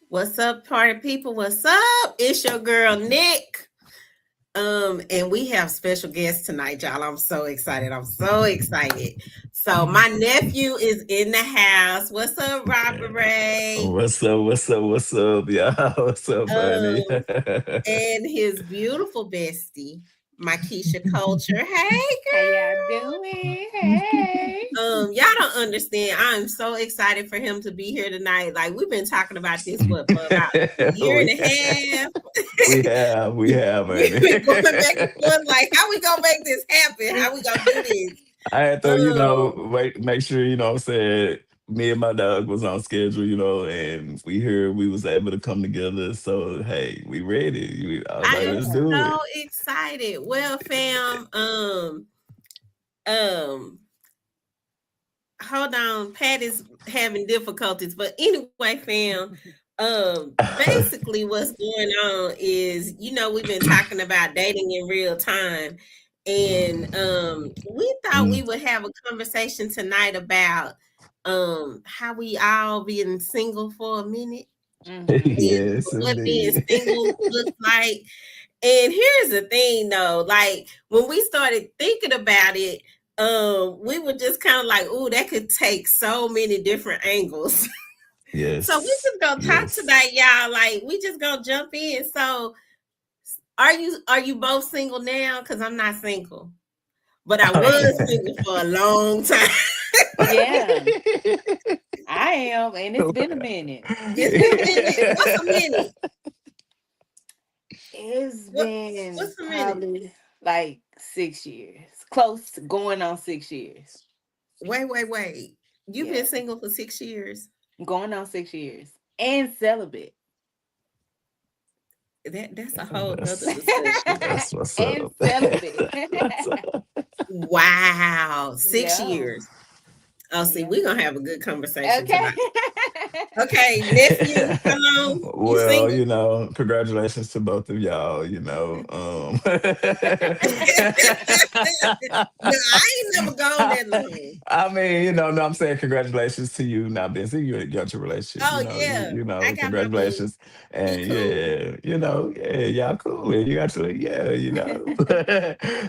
What's up, party people? What's up? It's your girl Nick. And we have special guests tonight, y'all. I'm so excited. I'm so excited. So my nephew is in the house. What's up, Robert Ray? What's up? What's up? What's up, y'all? What's up, honey? Um, and his beautiful bestie, MyKeisha Kulture. Hey, How girl. y'all doing? Hey. Y'all don't understand. I'm so excited for him to be here tonight. Like we've been talking about this for about a year and we, a half. we have, We've honey. been going back and forth, like, how we gonna make this happen? How we gonna do this? I had to, Um, wait, make sure, what I'm saying, me and my dog was on schedule, and we was able to come together. So, hey, we ready. I was I like, am let's do so it. excited. Well, fam, um, hold on, Pat is having difficulties, but anyway, fam, basically what's going on is, we've been talking about dating in real time, and we thought we Mm. would have a conversation tonight about how we all been single for a minute Mm-hmm. and Yes, what being indeed. single looks like. And here's the thing though, like when we started thinking about it, we were just kind of like, "Ooh, that could take so many different angles." So we Yes, just gonna talk yes. tonight, y'all. Like we just gonna jump in. So are you both single now? Because I'm not single, but I was single for a long time. Yeah, I am, and it's been a minute. It's been a minute. What's a minute? It's What been what's a minute? probably like 6 years, close to going on 6 years. Wait. You've been Yeah, single for 6 years. going on 6 years and celibate. That's a whole nother that's discussion. that's what's And up. celibate. That's up. Wow, six Yeah, years. Oh, see, yeah. we're gonna have a good conversation Okay. tonight. Okay, nephew, hello. You Well, single? congratulations to both of y'all, No, I ain't never gone that long. I mean, no, I'm saying congratulations to you not being single. You got your relationship, Oh yeah, I got my boo. congratulations. He And cool. yeah, y'all cool. And you got your,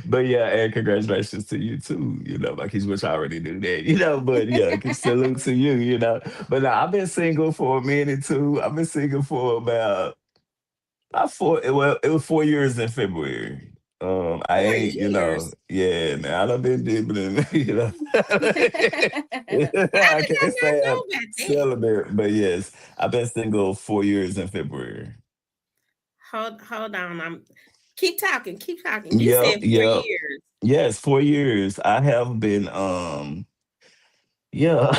but yeah, and congratulations to you too, like he's which I already knew that, but yeah, salute to you, But now I've been single for a minute too. I've been single for about it was 4 years in February. I four ain't, years. yeah, man, I done been dipping, How I did I can't not say I'm know about that? celibate, but yes, I've been single 4 years in February. Hold on. I'm keep talking. You Yep, said four yep. years. Yes, 4 years. I have been yeah,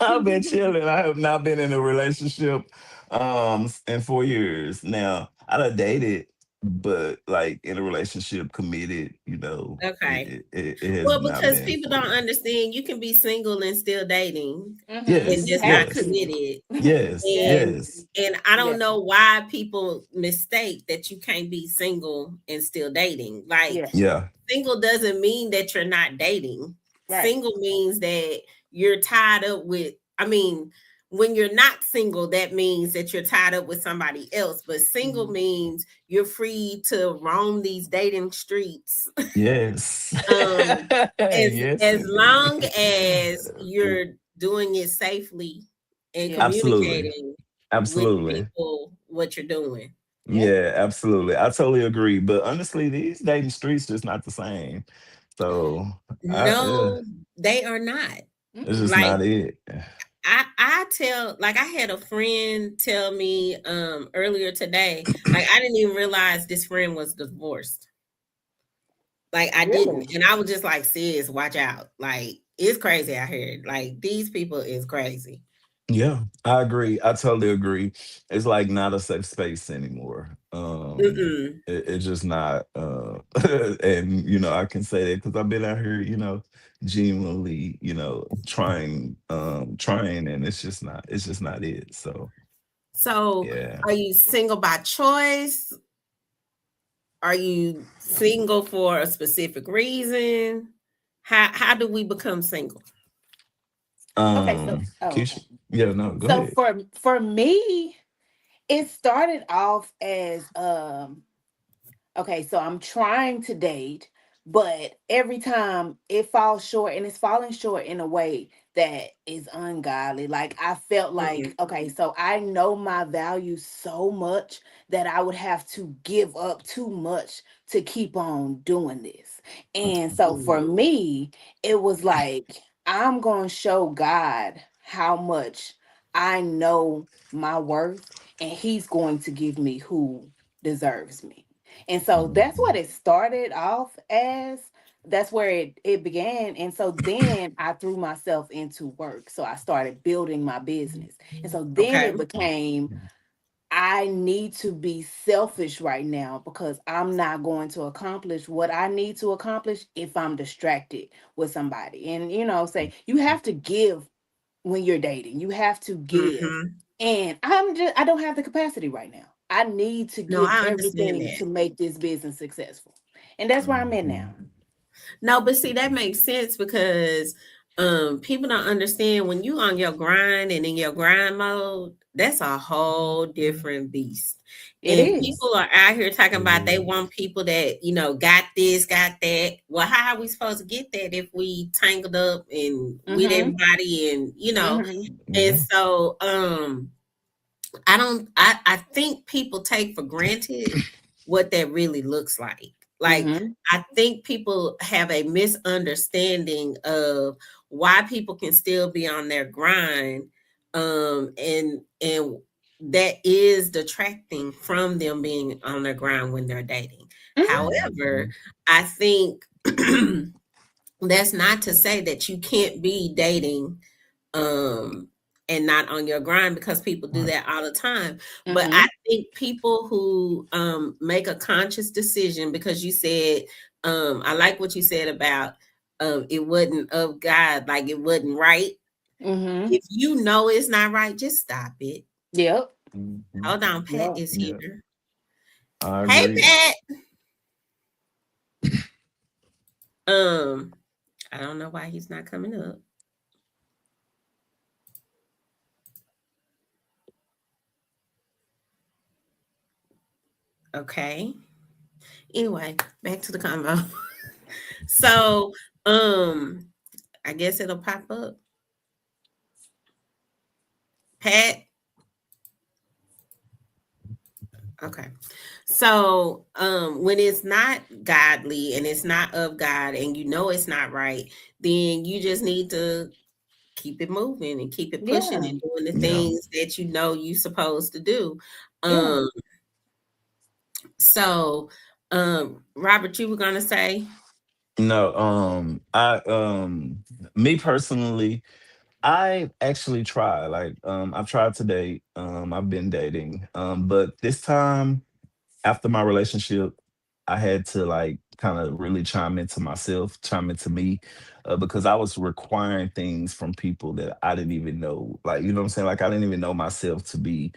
I've been chilling. I have not been in a relationship in 4 years. Now, I done dated, but like in a relationship committed, Okay. it has Well, not because been people four don't years. understand you can be single and still dating and You Yes, just have not yes, to. committed. yes, Yeah, And yes. and I yeah, don't know why people mistake that you can't be single and still dating. Like yeah. Yeah. single doesn't mean that you're not dating. Right. Single means that you're tied up with, I mean, when you're not single, that means that you're tied up with somebody else. But single Mhm. means you're free to roam these dating streets. Yes. um as Yes, as indeed. long as you're doing it safely and Yeah, Absolutely. communicating with Absolutely. people what you're doing. yeah. Yeah, absolutely. I totally agree. But honestly, these dating streets just not the same. So yeah, No, they are not. it's just Mm-mm. Like not it. I tell, like I had a friend tell me earlier today, like I didn't even realize this friend was divorced. Like I didn't. Really? And I was just like, sis, watch out. Like it's crazy out here. Like these people is crazy. Yeah, I agree. I totally agree. It's like not a safe space anymore. Mm-mm. It's just not. And I can say that because I've been out here, genuinely, trying, and it's just not it. So So yeah. are you single by choice? Are you single for a specific reason? How do we become single? Okay, so oh, Keisha. okay. Yeah, no, go So ahead. for me, it started off as okay, so I'm trying to date, but every time it falls short, and it's falling short in a way that is ungodly. Like I felt like, Mhm. okay, so I know my value so much that I would have to give up too much to keep on doing this. And Mhm. so for Mhm. me, it was like, I'm going to show God how much I know my worth, and He's going to give me who deserves me. And so that's what Mhm. it started off as. That's where it began. And so then I threw myself into work. So I started building my business. And so then Okay. it became, I need to be selfish right now because I'm not going to accomplish what I need to accomplish if I'm distracted with somebody. And, say you have to give when you're dating. You have to give. Mhm. And I don't have the capacity right now. I need to No, give I understand everything that. to make this business successful. And that's where I'm at now. Mhm. No, but see, that makes sense because people don't understand when you on your grind and in your grind mode, that's a whole different beast. It And is. people are out here talking It about they is. want people that, got this, got that. Well, how are we supposed to get that if we tangled up and with Mm-hmm. everybody Mm-hmm. and Yeah. so I think people take for granted what that really looks like. Like Mm-hmm. I think people have a misunderstanding of why people can still be on their grind and that is detracting from them being on their grind when they're dating. Mm-hmm. However, I think that's not to say that you can't be dating um and not on your grind because people do Right. that all the time. But I Mm-hmm. think people who make a conscious decision, because you said I like what you said about it wasn't of God, like it wasn't right. Mm-hmm. If you know it's not right, just stop it. Yep. Mhm. Hold on, Pat Yep. is Yeah, here. I Hey agree. Pat. um I don't know why he's not coming up. Okay, anyway, back to the convo. So I guess it'll pop up. Pat. Okay. So, when it's not godly and it's not of God and you know it's not right, then you just need to keep it moving and keep it pushing Yeah. and doing the Yeah. things that you know you supposed to do. Yeah. Um, so, Robert, you were gonna say, No, me personally, I actually try. Like, I've tried to date. I've been dating. But this time after my relationship, I had to like kind of really chime into myself, chime into me, because I was requiring things from people that I didn't even know. Like, you know what I'm saying? Like, I didn't even know myself to be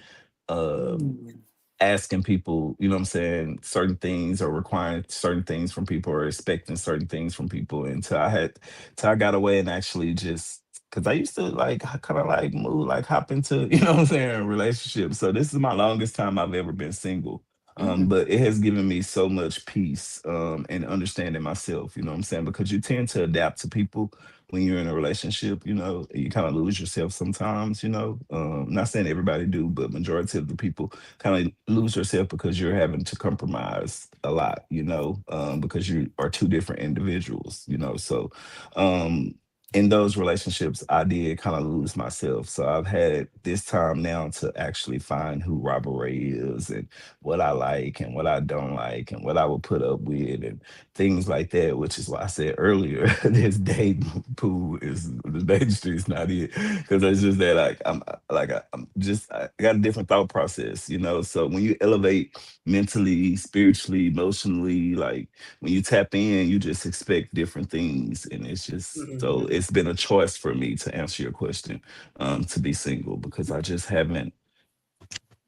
uh Mm. asking people, you know what I'm saying, certain things or requiring certain things from people or expecting certain things from people until I got away and actually just because I used to like kind of like move, like hop into, you know what I'm saying, relationships. So this is my longest time I've ever been single. Mm-hmm. But it has given me so much peace and understanding myself, you know what I'm saying? Because you tend to adapt to people when you're in a relationship, you know, you kind of lose yourself sometimes, you know. Not saying everybody do, but majority of the people kind of lose yourself because you're having to compromise a lot, you know, because you are two different individuals, you know. So, um, in those relationships, I did kind of lose myself. So I've had this time now to actually find who Robert Ray is and what I like and what I don't like and what I will put up with and things like that. Which is why I said earlier, this dating pool is the dating street's not it because it's just that I'm just I got a different thought process, you know. So when you elevate mentally, spiritually, emotionally, like when you tap in, you just expect different things, and it's just so mhm. it's been a choice for me to answer your question, to be single because I just haven't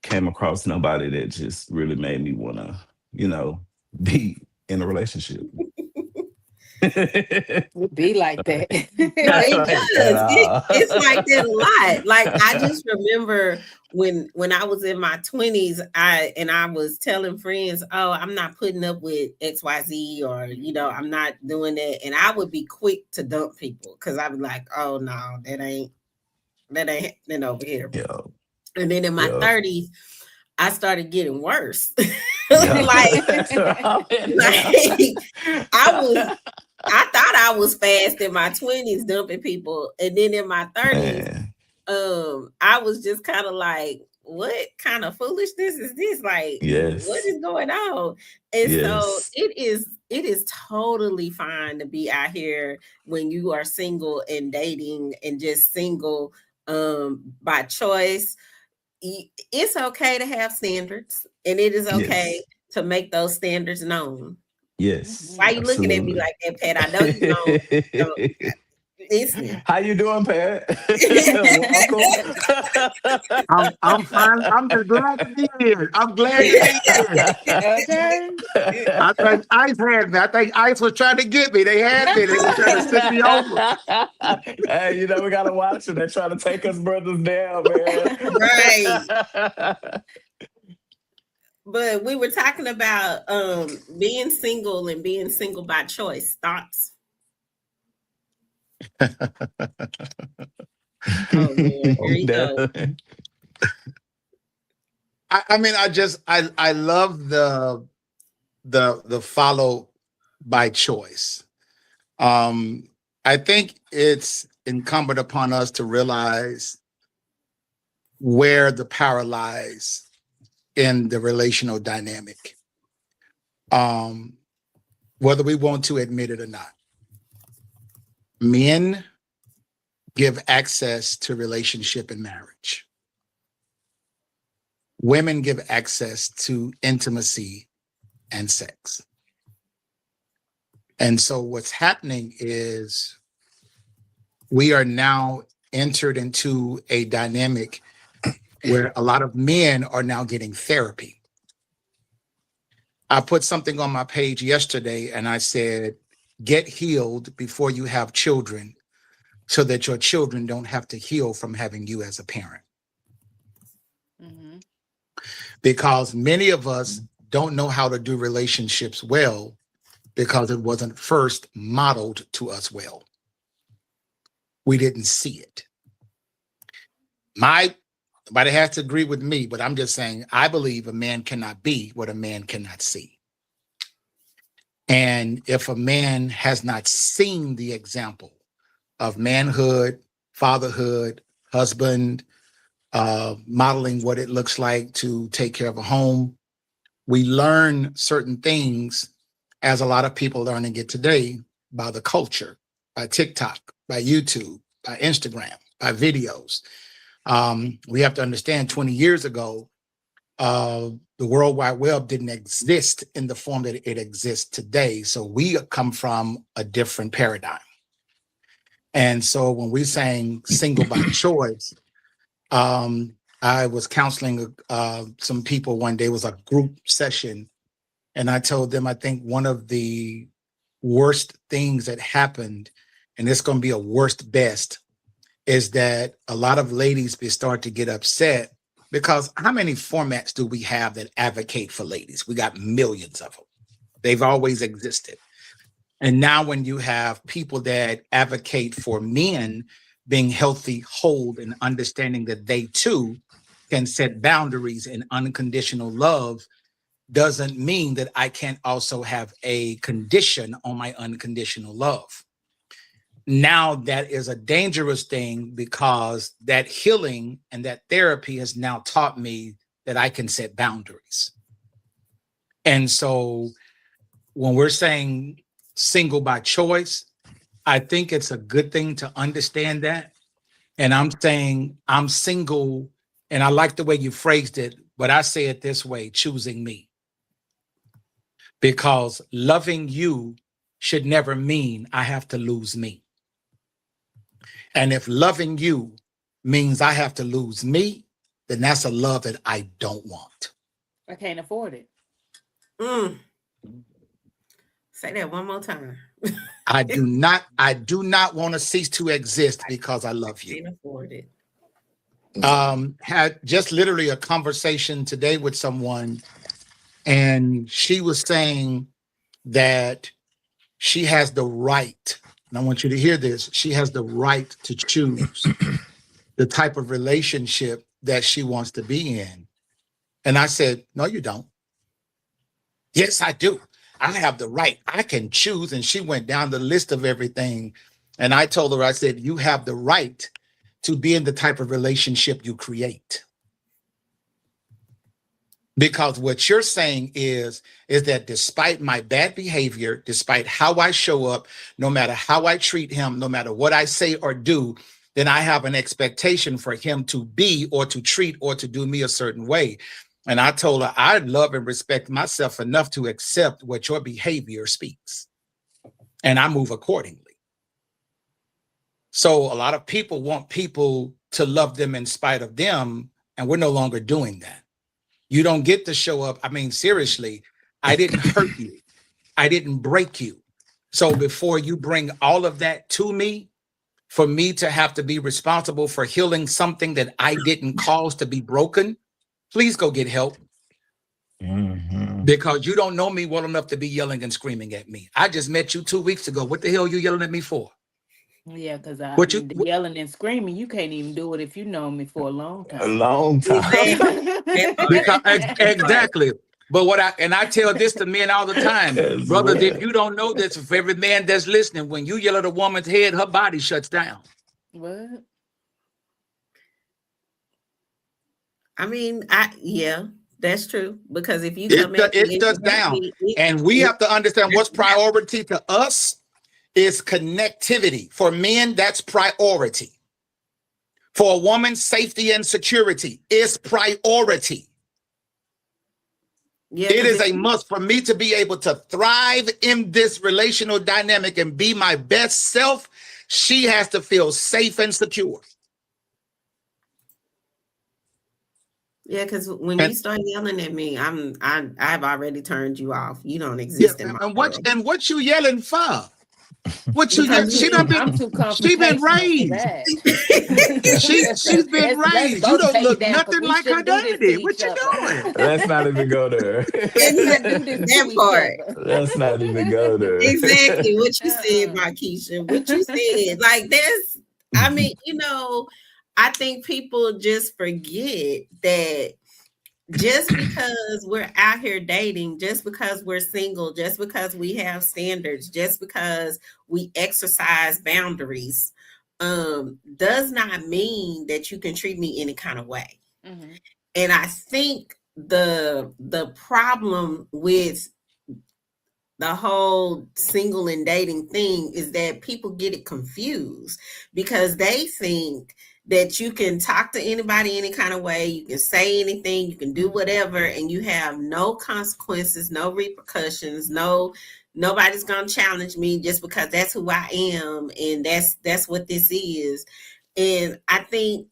came across nobody that just really made me wanna, you know, be in a relationship. Would be like that. No, Not it like at does. all. It's like that a lot. Like I just remember when I was in my 20s, I was telling friends, "Oh, I'm not putting up with XYZ, or I'm not doing that." And I would be quick to dump people because I was like, "Oh no, that ain't happening over here." Yo, And then in my yo, 30s, I started getting worse. yo. like I'm in there. like I was I thought I was fast in my 20s dumping people. And then in my 30s, Man, I was just kind of like, what kind of foolishness is this? Like, what yes, is going on? And so yes, it is totally fine to be out here when you are single and dating and just single by choice. It's okay to have standards, and it is okay yes, to make those standards known. yes, Why Mhm. you looking at me absolutely. like that, Pat? I know you don't listen. How you doing, Pat? Welcome. I'm fine. I'm just glad to be here. I'm glad to be here. Okay. I think Ice had me. I think Ice was trying to get me. They had me. They were trying to send me over. Hey, we gotta watch it. They're trying to take us brothers down, man. Right. But we were talking about being single and being single by choice. Thoughts? Oh Lord, here you go. Definitely. I mean, I love the follow by choice. Um, I think it's incumbent upon us to realize where the power lies in the relational dynamic, um, whether we want to admit it or not. Men give access to relationship and marriage. Women give access to intimacy and sex. And so what's happening is we are now entered into a dynamic where a lot of men are now getting therapy. I put something on my page yesterday and I said, get healed before you have children so that your children don't have to heal from having you as a parent. Mhm. Because many of us don't know how to do relationships well because it wasn't first modeled to us well. We didn't see it. Nobody has to agree with me, but I'm just saying, I believe a man cannot be what a man cannot see. And if a man has not seen the example of manhood, fatherhood, husband, modeling what it looks like to take care of a home, we learn certain things, as a lot of people learning it today, by the culture, by TikTok, by YouTube, by Instagram, by videos. We have to understand 20 years ago, the World Wide Web didn't exist in the form that it exists today. So we come from a different paradigm. And so when we're saying single by choice, I was counseling some people one day. It was a group session. And I told them, I think one of the worst things that happened, and it's going to be a worst best, is that a lot of ladies start to get upset because how many formats do we have that advocate for ladies? We got millions of them. They've always existed. And now when you have people that advocate for men being healthy, whole, and understanding that they too can set boundaries and unconditional love, doesn't mean that I can't also have a condition on my unconditional love. Now that is a dangerous thing because that healing and that therapy has now taught me that I can set boundaries. And so when we're saying single by choice, I think it's a good thing to understand that. And I'm saying I'm single, and I like the way you phrased it, but I say it this way, choosing me. Because loving you should never mean I have to lose me. And if loving you means I have to lose me, then that's a love that I don't want. I can't afford it. Mm, say that one more time. I do not want to cease to exist because I love you. Can't afford it. Had just literally a conversation today with someone, and she was saying that she has the right, and I want you to hear this, she has the right to choose the type of relationship that she wants to be in. And I said, no, you don't. Yes, I do. I have the right. I can choose. And she went down the list of everything. And I told her, I said, you have the right to be in the type of relationship you create. Because what you're saying is that despite my bad behavior, despite how I show up, no matter how I treat him, no matter what I say or do, then I have an expectation for him to be or to treat or to do me a certain way. And I told her I love and respect myself enough to accept what your behavior speaks. And I move accordingly. So a lot of people want people to love them in spite of them, and we're no longer doing that. You don't get to show up. I mean, seriously, I didn't hurt you. I didn't break you. So before you bring all of that to me, for me to have to be responsible for healing something that I didn't cause to be broken, please go get help. Mm-hmm. Because you don't know me well enough to be yelling and screaming at me. I just met you 2 weeks ago. What the hell are you yelling at me for? Yeah, because What yelling and screaming, you can't even do it if you know me for a long A time. long time. Exactly. But I tell this to men all the time, As brothers, well. if you don't know this, for every man that's listening, when you yell at a woman's head, her body shuts down. What? I mean, yeah, that's true. Because if you come at me, It shuts down. And we have to understand what's priority to us is connectivity. For men, that's priority. For a woman, safety and security is priority. Yeah, it is a must for me to be able to thrive in this relational dynamic and be my best self. She has to feel safe and secure. Yeah, because when you start yelling at me, I've already turned you off. You don't exist in my world. And what you yelling for? What you Because yelling? I'm too She been confrontational for raised. that. She's been raised. You don't look nothing like her daddy. What you doing? Let's not even go there. Let's not do this that to part. each other. Let's not even go there. Exactly what you said, MyKeisha. What you said. Like that's, I mean, I think people just forget that just because we're out here dating, just because we're single, just because we have standards, just because we exercise boundaries, does not mean that you can treat me any kind of way. Mm-hmm. And I think the problem with the whole single and dating thing is that people get it confused because they think that you can talk to anybody any kind of way, you can say anything, you can do whatever, and you have no consequences, no repercussions, nobody's gonna challenge me just because that's who I am, and that's what this is. And I think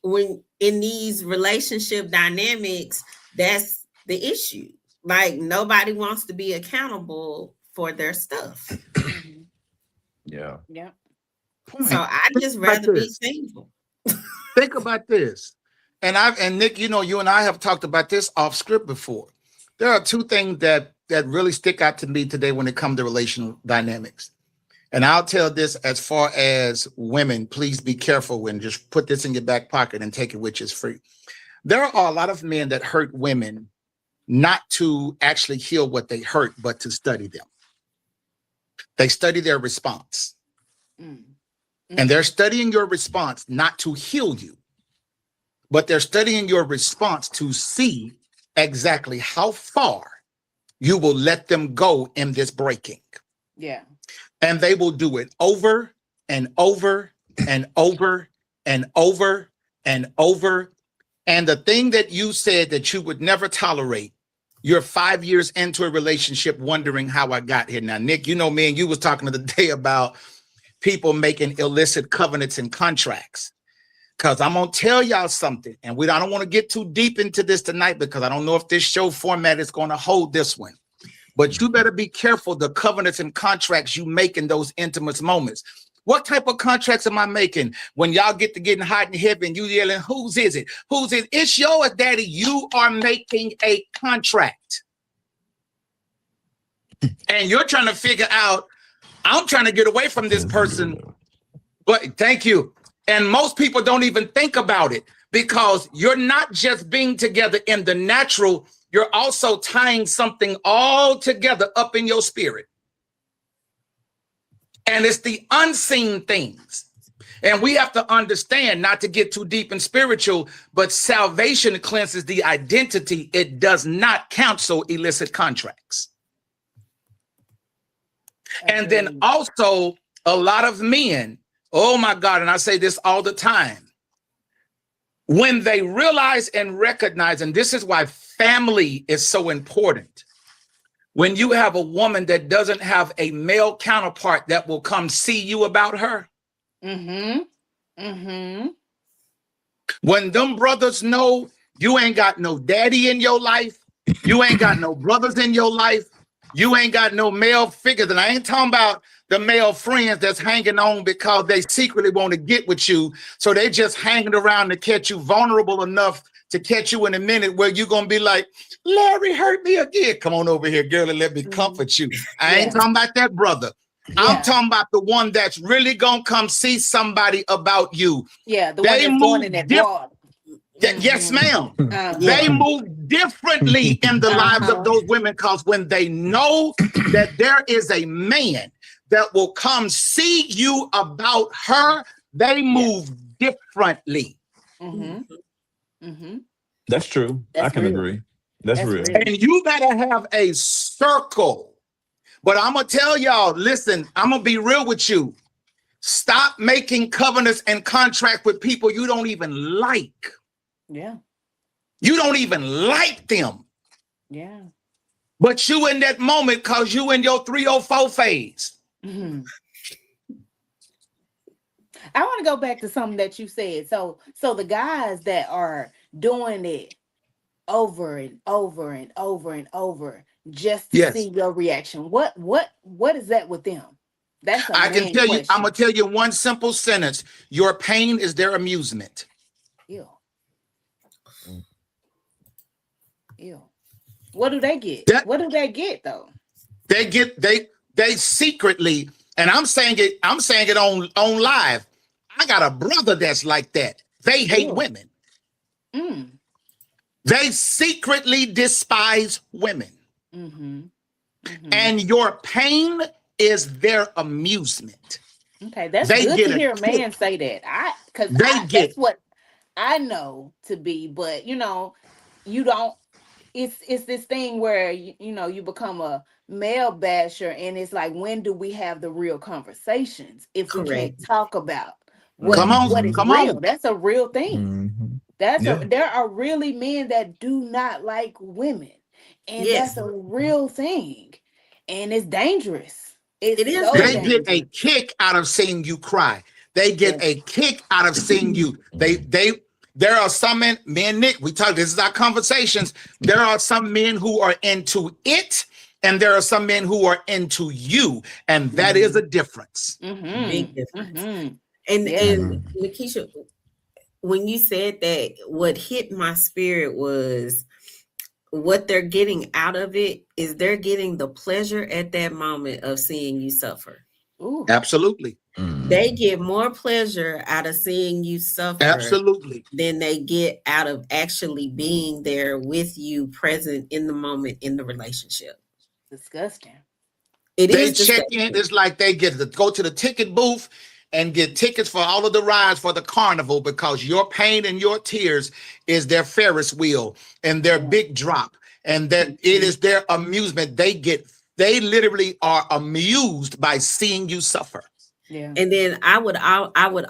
when in these relationship dynamics, that's the issue. Like nobody wants to be accountable for their stuff. Yeah. Yeah. So I just rather be single. Think about this. And Nick, you and I have talked about this off script before. There are two things that really stick out to me today when it comes to relational dynamics. And I'll tell this as far as women, please be careful and just put this in your back pocket and take it, which is free. There are a lot of men that hurt women not to actually heal what they hurt, but to study them. They study their response. And they're studying your response not to heal you, but they're studying your response to see exactly how far you will let them go in this breaking. Yeah. And they will do it over and over and over and over and over. And the thing that you said that you would never tolerate, you're 5 years into a relationship wondering how I got here. Now, Nick, me and you was talking the other day about people making illicit covenants and contracts. Because I'm going to tell y'all something. And I don't want to get too deep into this tonight because I don't know if this show format is going to hold this one. But you better be careful the covenants and contracts you make in those intimate moments. What type of contracts am I making? When y'all get to getting hot and heavy and you yelling, whose is it? Whose is it? It's yours, daddy. You are making a contract. And you're trying to figure out, I'm trying to get away from this person. But thank you. And most people don't even think about it because you're not just being together in the natural, you're also tying something all together up in your spirit. And it's the unseen things. And we have to understand, not to get too deep and spiritual, but salvation cleanses the identity. It does not cancel illicit contracts. And then also a lot of men, oh my God, and I say this all the time, when they realize and recognize, and this is why family is so important. When you have a woman that doesn't have a male counterpart that will come see you about her. When them brothers know you ain't got no daddy in your life, you ain't got no brothers in your life, you ain't got no male figures. And I ain't talking about the male friends that's hanging on because they secretly want to get with you. So they just hanging around to catch you vulnerable enough to catch you in a minute where you're going to be like, Larry hurt me again. Come on over here, girl, and let me comfort you. I ain't talking about that brother. I'm talking about the one that's really going to come see somebody about you. Yeah, the one that's going in that water. Yes, ma'am. They move differently in the lives of those women because when they know that there is a man that will come see you about her, they move differently. That's true. I can agree. That's real. And you gotta have a circle. But I'm gonna tell y'all, listen, I'm gonna be real with you. Stop making covenants and contracts with people you don't even like. Yeah. You don't even like them. Yeah. But you in that moment because you in your 304 phase. I want to go back to something that you said. So the guys that are doing it over and over and over and over just to see your reaction, what is that with them? That's I can tell you, I'm gonna tell you one simple sentence. Your pain is their amusement. Ew. What do they get? What do they get though? They secretly, and I'm saying it on live. I got a brother that's like that. They hate women. They secretly despise women. And your pain is their amusement. Okay, that's good to hear a man say that. That's what I know to be, but you don't. It's this thing where you become a male basher, and it's like, when do we have the real conversations if we can't talk about what is real? That's a real thing. There are really men that do not like women, and that's a real thing, and it's dangerous. It is. So they get a kick out of seeing you cry. They get a kick out of seeing you. There are some men, Nick, this is our conversations. There are some men who are into it, and there are some men who are into you. And that is a difference. Big difference. And MyKeisha, when you said that, what hit my spirit was what they're getting out of it is they're getting the pleasure at that moment of seeing you suffer. Ooh. Absolutely. They get more pleasure out of seeing you suffer than they get out of actually being there with you, present in the moment in the relationship. Disgusting. They check in. It's like they get to go to the ticket booth and get tickets for all of the rides for the carnival because your pain and your tears is their Ferris wheel and their big drop, and that it is their amusement. They literally are amused by seeing you suffer. Yeah. And then I would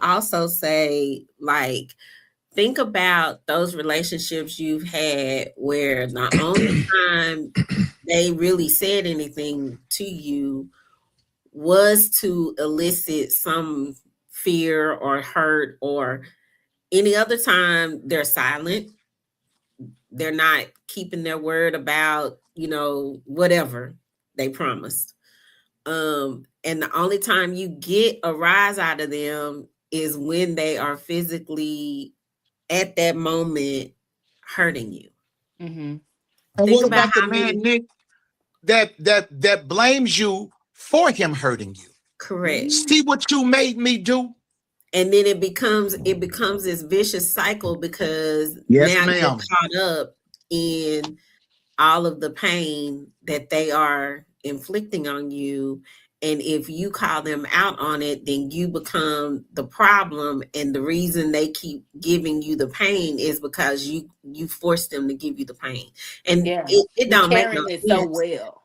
also say, like, think about those relationships you've had where the only time they really said anything to you was to elicit some fear or hurt, or any other time they're silent. They're not keeping their word about, whatever. they promised. And the only time you get a rise out of them is when they are physically at that moment hurting you. Mm-hmm. And Think what about about the how man, many. Nick, that blames you for him hurting you? Correct. Mm-hmm. See what you made me do? And then it becomes this vicious cycle because Yes, now you're ma'am. caught up in all of the pain that they are inflicting on you. And if you call them out on it, then you become the problem. And the reason they keep giving you the pain is because you force them to give you the pain. And Yeah. it You don't make no carrying it so sense. well.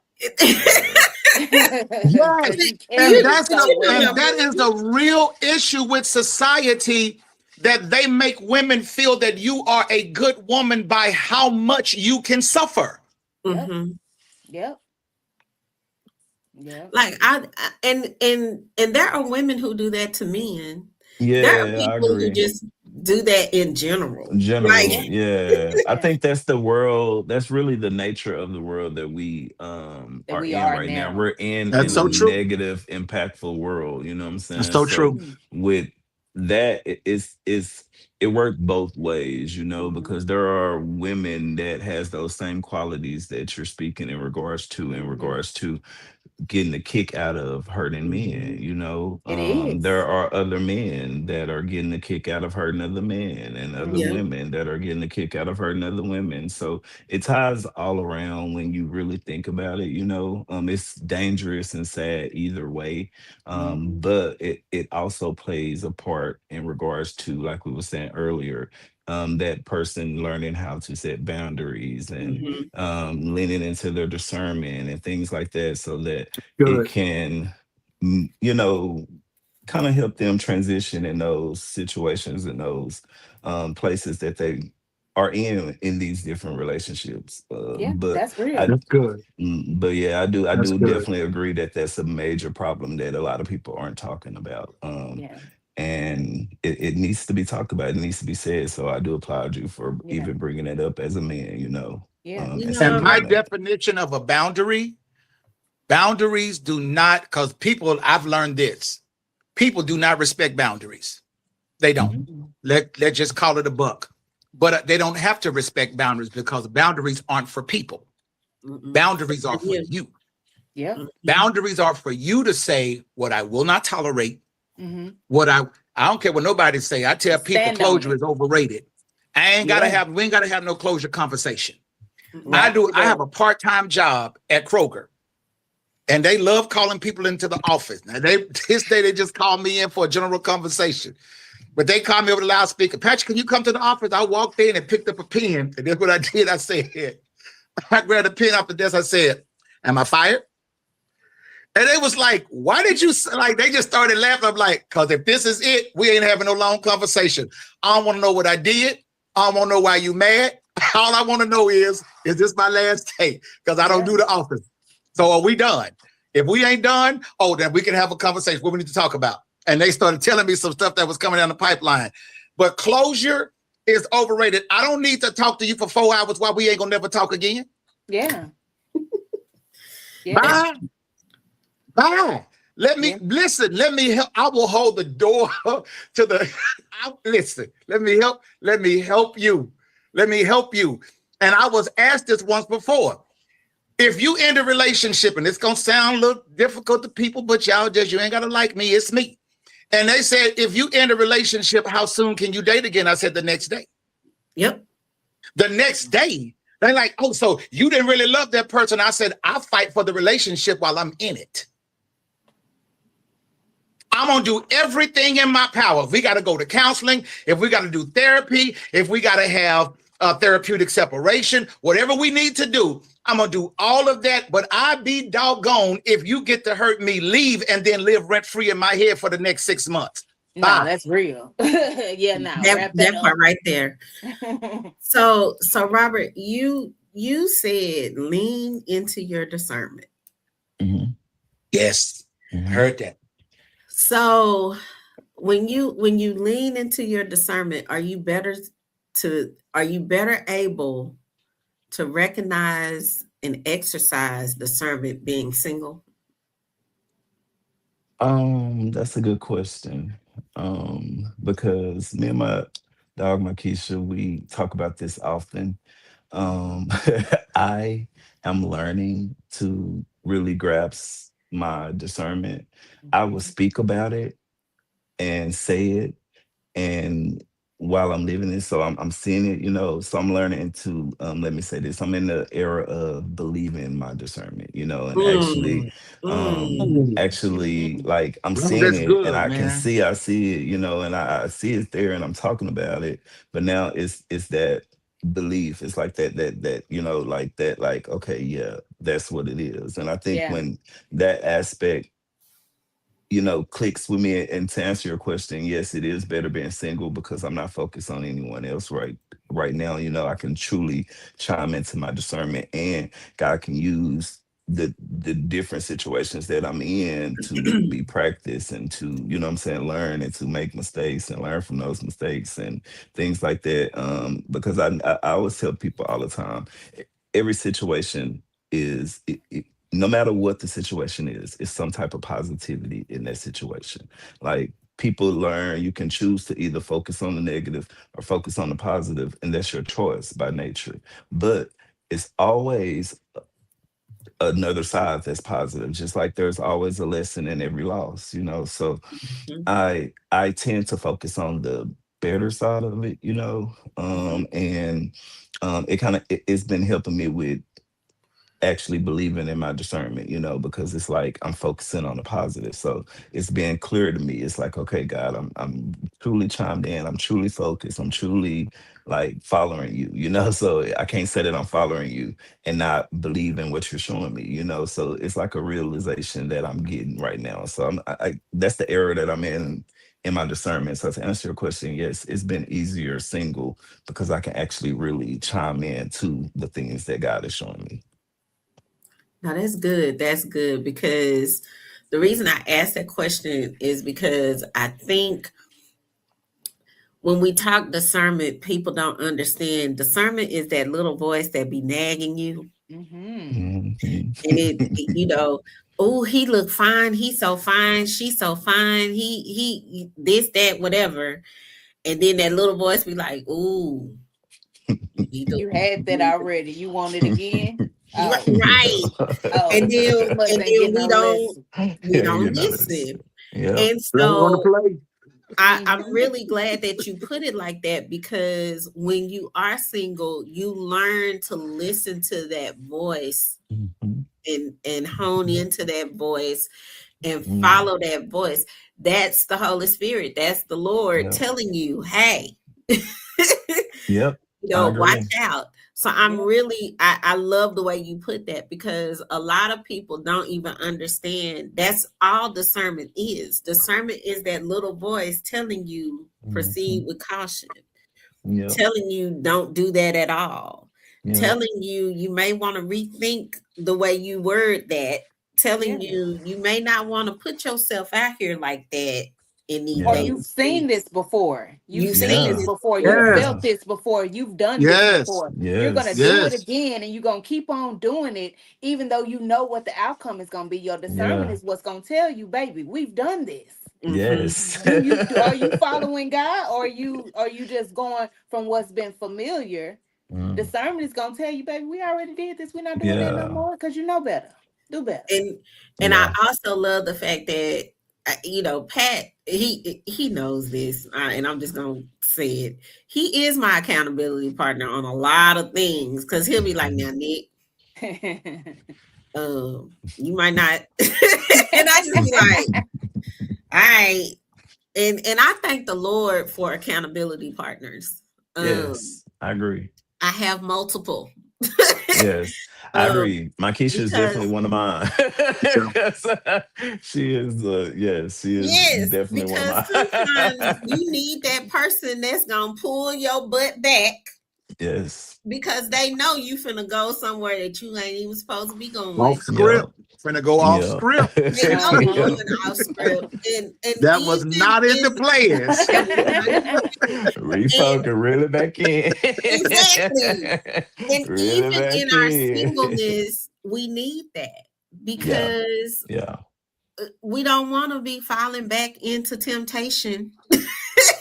Yes. You And carrying it that's so well. that is a real issue with society, that they make women feel that you are a good woman by how much you can suffer. Yep. Hmm. Yep. Yep. Like and there are women who do that to men. There are Yeah, I people who agree. just do that in general. Like, General, yeah. I Yeah. think that's the world, that's really the nature of the world that we That are we in are right now. now. We're in That's a so Mm-hmm. true. negative, impactful world, you know what I'm That's saying? so So true. Mm-hmm. with that, it worked both ways, Mm-hmm. because there are women that has those same qualities that you're speaking in Mm-hmm. regards to getting a kick out of hurting men, Mhm. It there is. are other men that are getting a kick out of hurting other men, and other yeah. Mm-hmm. women that are getting a kick out of hurting other women. So it ties all around when you really think about it. It's dangerous and sad either way. Mm-hmm. But it also plays a part in regards to, like we were saying earlier, that person learning how to set boundaries and Mm-hmm. Hmm. leaning into their discernment and things like that, so that it Good. can, mm, you know, kind of help them transition in those situations, in those places that they are in these different relationships. Yeah, But that's I, real. That's good. but yeah, I That's do good. definitely agree that that's a major problem that a lot of people aren't talking about. Yeah. And it needs to be talked about. It needs to be said. So I do applaud you for Yeah. even bringing it up as a man, Yeah. You and know And what, speaking my on Robert? that. definition of a boundary, boundaries do not, because people, I've learned this, people do not respect boundaries. They don't. Mm-hmm. Let's just call it a buck. But they don't have to respect boundaries, because boundaries aren't for people. Mm-mm. Boundaries are for You. you. Yep. Mhm. Boundaries are for you to say what I will not tolerate, Mm-hmm. what I don't care what nobody say. I tell people Stand on closure it. is overrated. Yeah. We ain't gotta have no closure conversation. Mm-mm. Right. I have a part-time job at Kroger, and they love calling people into the office. Now this day they just called me in for a general conversation. But they called me over the loudspeaker. Patrick, can you come to the office? I walked in and picked up a pen. And that's what I did. I said, I grabbed a pen off the desk. I said, am I fired? And they was like, why did you, like, they just started laughing. I'm like, because if this is it, we ain't having no long conversation. I don't want to know what I did. I don't want to know why you mad. All I want to know is this my last day? Because I don't Yeah. do the office. So are we done? If we ain't done, oh, then we can have a conversation. What we need to talk about. And they started telling me some stuff that was coming down the pipeline. But closure is overrated. I don't need to talk to you for 4 hours while we ain't gonna never talk again. Yeah. Yeah. That's Bye. Bye. Let me Yeah. listen. Let me help. I will hold the door to the. Listen. Let me help. Let me help you. Let me help you. And I was asked this once before. If you end a relationship, and it's gonna sound a little difficult to people, but you ain't gotta like me. It's me. And they said, if you end a relationship, how soon can you date again? I said the next day. yep. The next day. They're like, oh, so you didn't really love that person. I said, I fight for the relationship while I'm in it. I'm gonna do everything in my power. If we got to go to counseling, if we got to do therapy, if we got to have therapeutic separation, whatever we need to do, I'm gonna do all of that. But I'd be doggone if you get to hurt me, leave, and then live rent free in my head for the next 6 months. No, Bye. that's real. Yeah, now That wrap that that up. part right there. So Robert, you said lean into your discernment. Mhm, Yes, I mhm. heard that. So when you lean into your discernment, are you better able to recognize and exercise discernment being single? That's a good question. Because me and my dog Makisha, we talk about this often. Um, I am learning to really grasp my discernment. I will Mhm. speak about it and say it, and while I'm living it, so I'm seeing it, so I'm learning to let me say this, I'm in the era of believing my discernment, and actually Mm, mm. actually like I'm Oh, seeing that's it and good, I can man. see I see it, and I see it's there and I'm talking about it, but now it's that belief. It's like that like that, like, okay, yeah, that's what it is. And I think Yeah. when that aspect clicks with me. And to answer your question, yes, it is better being single because I'm not focused on anyone else right now. I can truly chime into my discernment, and God can use the different situations that I'm in to be practiced and to, what I'm saying, learn and to make mistakes and learn from those mistakes and things like that. Because I always tell people all the time, every situation is no matter what the situation is, it's some type of positivity in that situation. Like, people learn, you can choose to either focus on the negative or focus on the positive, and that's your choice by nature. But it's always another side that's positive, just like there's always a lesson in every loss, So Mhm. I tend to focus on the better side of it, Mhm. and it's been helping me with actually believing in my discernment, because it's like I'm focusing on the positive. So it's being clear to me. It's like, okay, God, I'm truly chimed in. I'm truly focused. I'm truly like following you, So I can't say that I'm following you and not believe in what you're showing me, So it's like a realization that I'm getting right now. So that's the era that I'm in my discernment. So to answer your question, yes, it's been easier single because I can actually really chime in to the things that God is showing me. Now that's good. That's good because the reason I asked that question is because I think when we talk discernment, people don't understand. Discernment is that little voice that be nagging you, Mhm. Mhm. and oh, he look fine. He's so fine. She's so fine. He this that whatever, and then that little voice be like, "Ooh, you need to, You had that already. You want it again? Oh, right." And oh. then You must and ain't then getting no lesson. we Yeah, don't this. listen. Yep. And Play on the so play. I'm Mhm. really glad that you put it like that because when you are single, you learn to listen to that voice Mhm. and hone Mhm. into that voice and Yeah. follow that voice. That's the Holy Spirit. That's the Lord Yep. telling you, hey, Yep. I watch agree. out. So I'm Yeah. really I love the way you put that because a lot of people don't even understand that's all discernment is. Discernment is that little voice telling you proceed Mhm. with caution, Yep. telling you don't do that at all, Yep. telling you you may want to rethink the way you word that, telling Yeah. you you may not want to put yourself out here like that in these Or Yeah. dating you've seen this streets. before. You've You've seen seen this Yeah. this before. You've before. Yes, felt Yeah. this before. You've done this yes, before. You're going to Yes. do it yes. again and you're going to keep on doing it, even though you know what the outcome is going to be. Your discernment Yeah. is what's going to tell you, baby, we've done this. Hmm. Yes. Are you following God, or are you just going from what's been familiar? Mm. Discernment is going to tell you, baby, we already did this. We're not doing that no Yeah. more because you know better. Do better. And I Yeah. also love the fact that Pat he knows this, and I'm just gonna say it. He is my accountability partner on a lot of things because he'll be like, Mhm. "Now, Nick, you might not," and I just be like, "All right." And I thank the Lord for accountability partners. Um, Yes. I agree. I have multiple. Yes, I um, agree. My Keisha is definitely because one of mine. Yes, she is. Yes, she is Yes, definitely one of because mine. sometimes you need that person that's gonna pull your butt back Yes. because they know you finna go somewhere that you ain't even supposed to be Off going. Yeah. script. Finna go off Yeah. script. They know you Yeah. going off script, and That was even not in the in plans. that was not in the plan. And Refocus really back in. exactly, and Really even in back our in. singleness, we need that Yeah. because Yeah. we don't want to be falling back into temptation.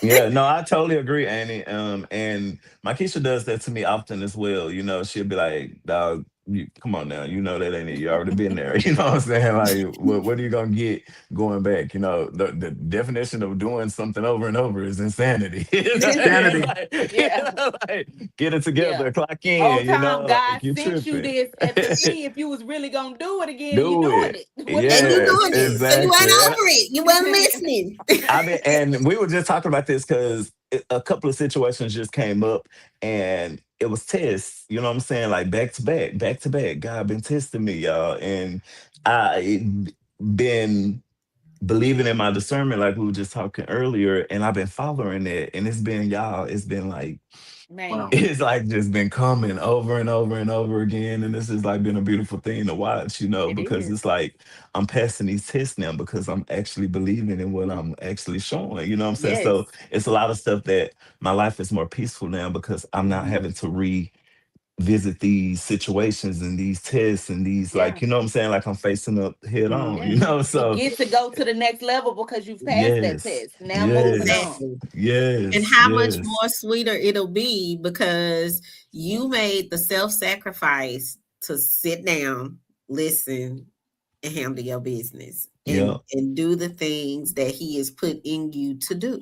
Yeah, no, I totally agree, Annie. And MyKeisha does that to me often as well. You know, she'll be like, "Dog, you come on now. You know that ain't it. You already been there." You know what I'm saying? Like, what are you gonna get going back? You know, the definition of doing something over and over is insanity. You know what I mean? Sanity. Like, Yeah. like, get it Yeah. together, clock Whole in. You time know, God like you sent you tripping. this to see if you was really gonna do it again, and you Do doing it. it. What are you And you Yes, doing doing? it, so you ain't exactly. over it. You wasn't listening. I mean, and we were just talking about this because a couple of situations just came up, and it was tests. You know what I'm saying? Like back to back, back to back. God been testing me, y'all, and I been believing in my discernment, like we were just talking earlier, and I've been following it, and it's been y'all. It's been like Wow. Man, it's like just been coming over and over and over again, and this has like been a beautiful thing to watch, it because is. it's like I'm passing these tests now because I'm actually believing in what I'm actually showing. You know what I'm saying? So Yes. it's a lot of stuff that my life is more peaceful now because I'm not Hmm. having to revisit these situations and these tests and these, Yeah. like, you know what I'm saying, like I'm facing up head on. Yeah. You know, You so get to go to the next level because you've passed that yes, test. Now moving yes, on. Exactly. And yes, how much yes, more sweeter it'll be because you made the self-sacrifice to sit down, listen, and handle your business and yep, do the things that he has put in you to do.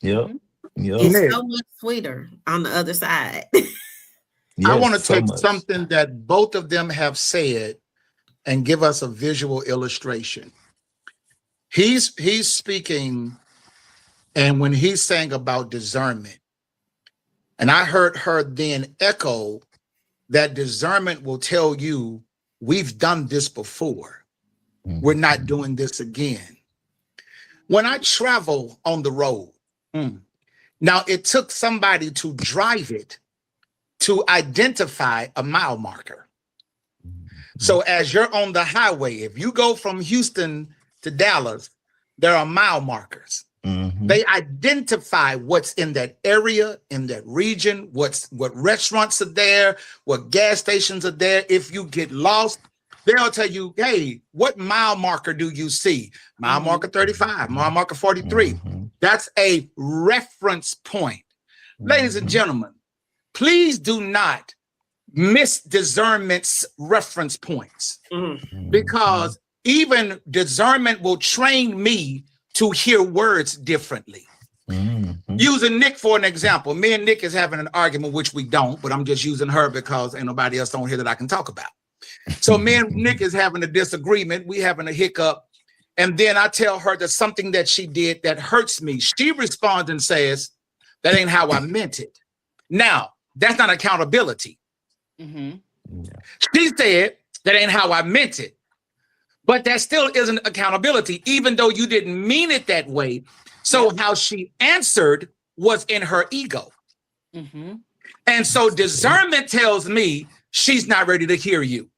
yep, Hmm. yep. It's Nick, so much sweeter on the other side. I Yes, want to so take much. something that both of them have said and give us a visual illustration. He's speaking, and when he's saying about discernment, and I heard her then echo that discernment will tell you, we've done this before. We're not Mhm. doing this again. When I travel on the road, now it took somebody to drive it to identify a mile marker. So as you're on the highway, if you go from Houston to Dallas, there are mile markers. Mhm. They identify what's in that area, in that region, what restaurants are there, what gas stations are there. If you get lost, they'll tell you, hey, what mile marker do you see? Mile Hmm. marker 35, mile marker 43. Mhm. That's a reference point. Ladies and Mhm. gentlemen, please do not miss discernment's reference points, Mm. Mhm. because even discernment will train me to hear words differently. Mhm. Using Nick for an example, me and Nick is having an argument, which we don't, but I'm just using her because ain't nobody else on here that I can talk about. So me and Nick is having a disagreement, we having a hiccup, and then I tell her that something that she did that hurts me. She responds and says, that ain't how I meant it. Now, that's not accountability. Hmm. Yeah. She said, that ain't how I meant it. But that still isn't accountability, even though you didn't mean it that way. So Yep. how she answered was in her ego. Hmm. And so See? discernment tells me she's not ready to hear you.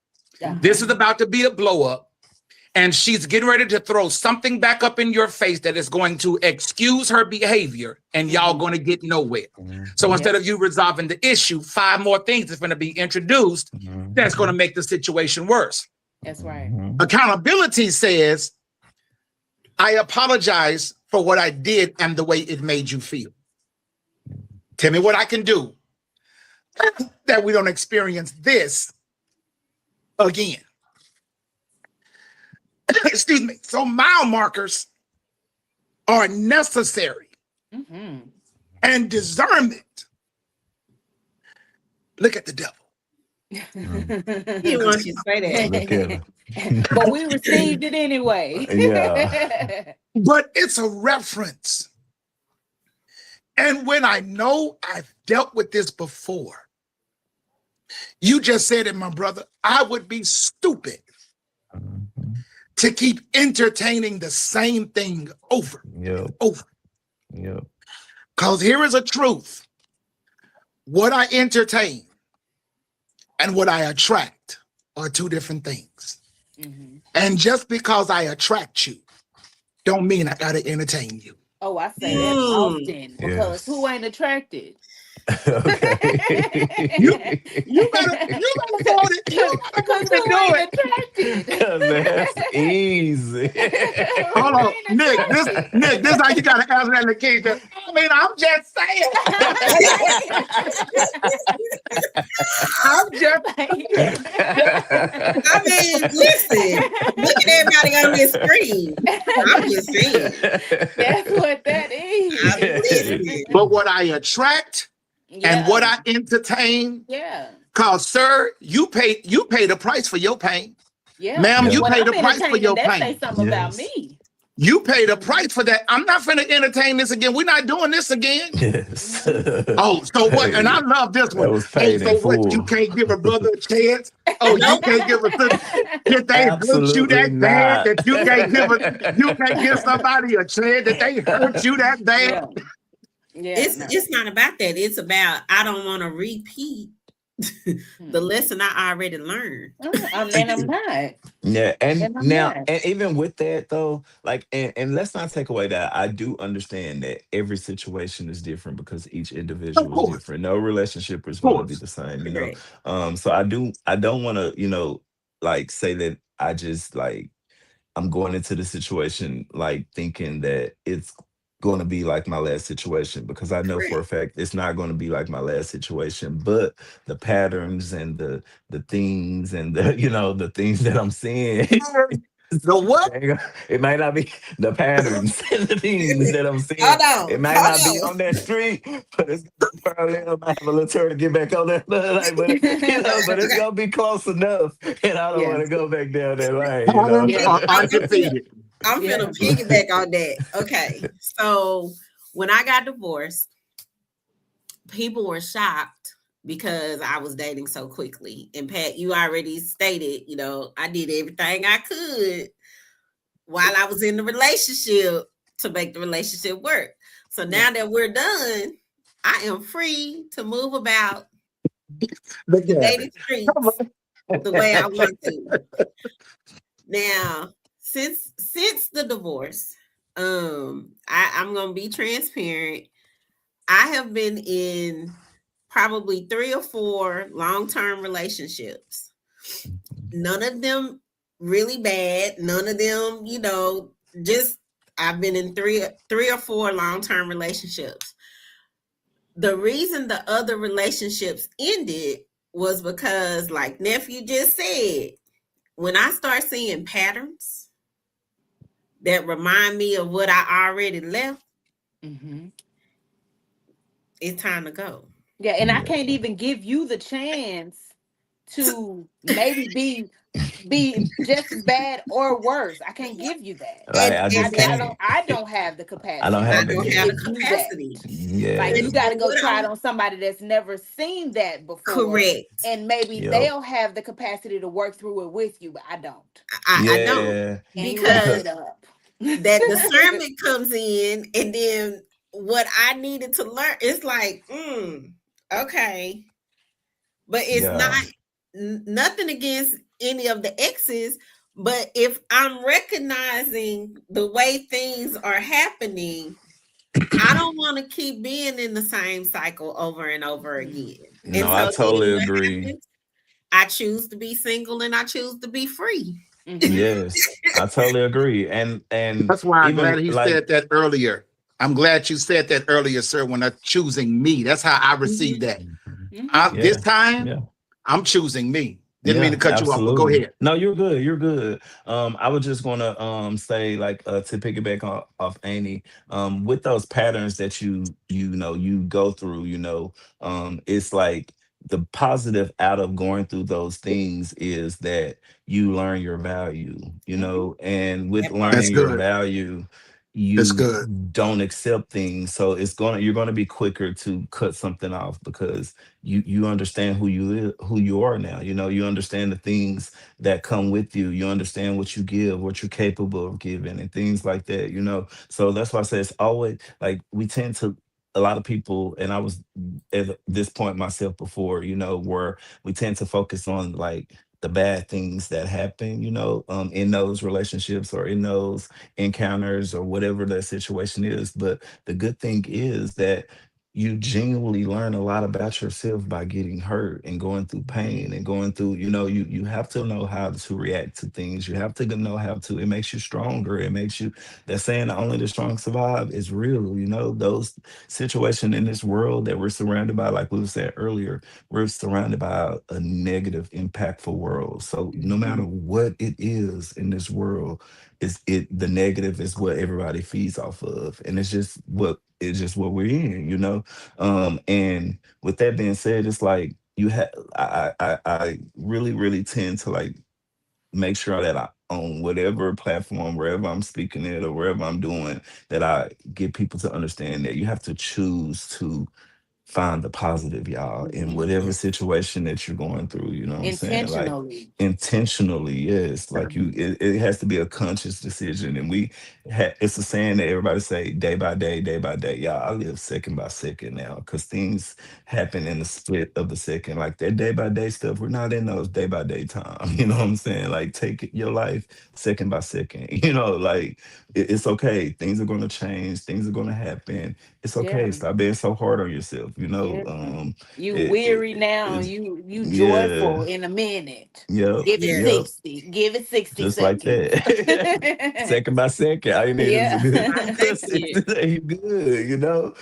Uh-huh. This is about to be a blow up. And she's getting ready to throw something back up in your face that is going to excuse her behavior, and y'all Hmm. going to get nowhere. So Mhm. instead Yep. of you resolving the issue, 5 more things is going to be introduced that's going to Mhm. make the situation worse. That's right. Mhm. Accountability says, I apologize for what I did and the way it made you feel. Tell me what I can do that we don't experience this again. Excuse me. So mile markers are necessary, Hmm. and discernment. Look at the devil. Mm. He didn't want you to say that. Look at her. But we received it anyway. Yeah. But it's a reference. And when I know I've dealt with this before, you just said it, my brother, I would be stupid Mhm. to keep entertaining the same thing over and Yep. over. Yep. Because here is a truth. what I entertain and what I attract are two different things. Mhm. And just because I attract you, don't mean I gotta entertain you. Oh, I say that Mm. often because who Yes. ain't attracted? You Okay. you gotta go to Because who do ain't it. attracted? Cause that's easy. Who Hold on, ain't Nick. attracted? This how you gotta answer that, Nikita. I mean, I'm just saying. I'm just, I mean, listen, look at everybody on this screen. I'm just saying. That's what that is. Listen. but what I attract and what Yeah, I entertain, yeah, cause sir, you pay the price for your pain. yeah. Ma'am, And you Yeah. what pay I'm the price for entertaining, your that say pain. something about Yes. me. You pay the Mhm, price for that. I'm not finna entertain this again. We're not doing this again. Yes. mhm. Oh, so what? And I Hey, love this that one. was Oh, paid in so what? You full. can't give a brother a chance? Oh, you Nope. can't give a sister. Did they hurt you Absolutely that bad not. that you can't give somebody a chance that they hurt you that bad? Yeah, yeah, It's no. it's not about that. It's about I don't want to repeat the Mm. lesson I already learned. And I'm not. Yeah, and And I'm now, not. and even with that though, like, and let's not take away that I do understand that every situation is different because each Of individual is course, different. No relationship is of going to be course. the same, you know. Correct. So I don't want to, like say that I just like I'm going into the situation like thinking that it's going to be like my last situation because I know for a Correct. fact it's not going to be like my last situation. But the patterns and the things and the the things that I'm seeing, The what? it might not be the patterns and the things that I'm seeing. Hold It on. might Hold not be on. on that street, but it's probably I might have a little turn to get back on that. Like, but but it's Okay. gonna be close enough, and I don't Yeah, want to go back down that line. Patterns yeah, are I'm finna undefeated. I'm finna yeah. piggyback on that. Okay. So when I got divorced, people were shocked because I was dating so quickly. And Pat, you already stated, I did everything I could while I was in the relationship to make the relationship work. So Yeah. now that we're done, I am free to move about Look the at dating it. Come streets the way I want to. Now, since the divorce, I'm gonna be transparent. I have been in probably 3 or 4 long-term relationships. None of them really bad. None of them, just I've been in three or 4 long-term relationships. The reason the other relationships ended was because, like nephew just said, when I start seeing patterns that remind me of what I already left, Hmm. it's time to go. Yeah, and I can't Yeah. even give you the chance to maybe be just as bad or worse. I can't give you that. Right, I I, just I Exactly. don't can't. I don't have the I don't I capacity have it don't to have the give yet. you that. capacity. Like And, you Yeah. got to and go what try it I'm on somebody that's never seen that before, correct. and maybe Yep. they'll have the capacity to work through it with you, but I don't. I don't Yeah. Ain't wrapped because it Because up. that discernment comes in, and then what I needed to learn, it's like, okay, but it's not yeah. nothing against any of the exes. But if I'm recognizing the way things are happening, I don't want to keep being in the same cycle over and over Mhm. again. And No, so I then totally what agree. happens? I choose to be single and I choose to be free. Mhm. Yes, I totally agree. And That's why I'm glad even he like said that earlier. I'm glad you said that earlier, sir, when I'm choosing me. That's how I received Mhm. that. Mhm. This yeah, time, yeah. I'm choosing me. Didn't mean to Yeah, cut you off, but go absolutely. ahead. No, you're good. You're good. I was just gonna say like to piggyback off Amy, with those patterns that you go through, it's like the positive out of going through those things is that you learn your value, Mhm. and with That part. That's learning your good. value, That's you good. don't accept things. So you're gonna be quicker to cut something off because you understand who you are now. You understand the things that come with you. You understand what you give, what you're capable of giving, and things like that. So that's why I say it's always like we tend to a lot of people, and I was at this point myself before, where we tend to focus on like the bad things that happen, in those relationships or in those encounters or whatever the situation is. But the good thing is that you genuinely learn a lot about yourself by getting hurt and going through pain and going through, you have to know how to react to things. You have to know how to, it makes you stronger. It makes you, that saying only the strong survive is real. Those situation in this world that we're surrounded by, like we said earlier, we're surrounded by a negative, impactful world. So no matter what it is in this world, the negative is what everybody feeds off of. And it's just what we're in, And with that being said, it's like you have I really, really tend to like make sure that I on whatever platform, wherever I'm speaking it or wherever I'm doing, that I get people to understand that you have to choose to find the positive, y'all, in whatever Yes. situation that you're going through. You know what I'm saying? Like Intentionally. intentionally, yes. Like it has to be a conscious decision. And it's a saying that everybody say day by day, day by day. Y'all, I live second by second now because things happen in the split of the second. Like that day by day stuff, we're not in those day by day time. You know what I'm saying? Like your life second by second. Like it's okay. Things are going to change. Things are going to happen. It's Yeah. okay. Stop being so hard on yourself. Yeah. You It, it, weary now, it's you joyful yeah, in a minute. yep, Give it yep, Yes. 60. Give it 60 just like seconds. that. Second by second, all you need is a Yeah. good I take it. you good.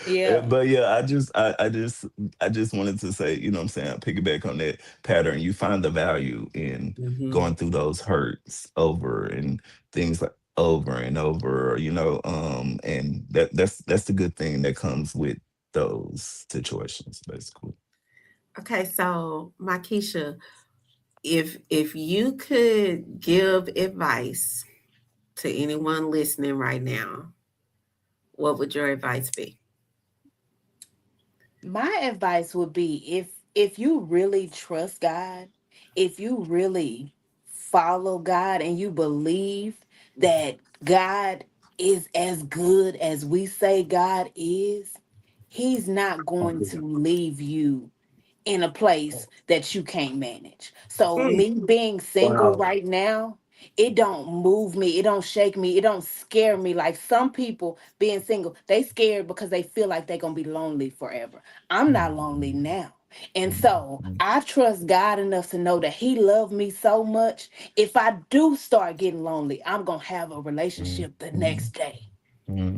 Yeah. But yeah, I just wanted to say, what I'm saying, piggyback on that pattern. You find the value in Hmm. going through those hurts over and things like over and over, and that's the good thing that comes with those situations, basically. Okay, so Markeisha, if you could give advice to anyone listening right now, what would your advice be? My advice would be if you really trust God, if you really follow God and you believe that God is as good as we say God is, he's not going to leave you in a place that you can't manage. So Mm, me being single Wow. right now, it don't move me, it don't shake me, it don't scare me like some people being single. They scared because they feel like they're going to be lonely forever. I'm not lonely Mhm, now. And so mhm, I trust God enough to know that he loved me so much. If I do start getting lonely, I'm going to have a mhm, relationship the mhm, next day.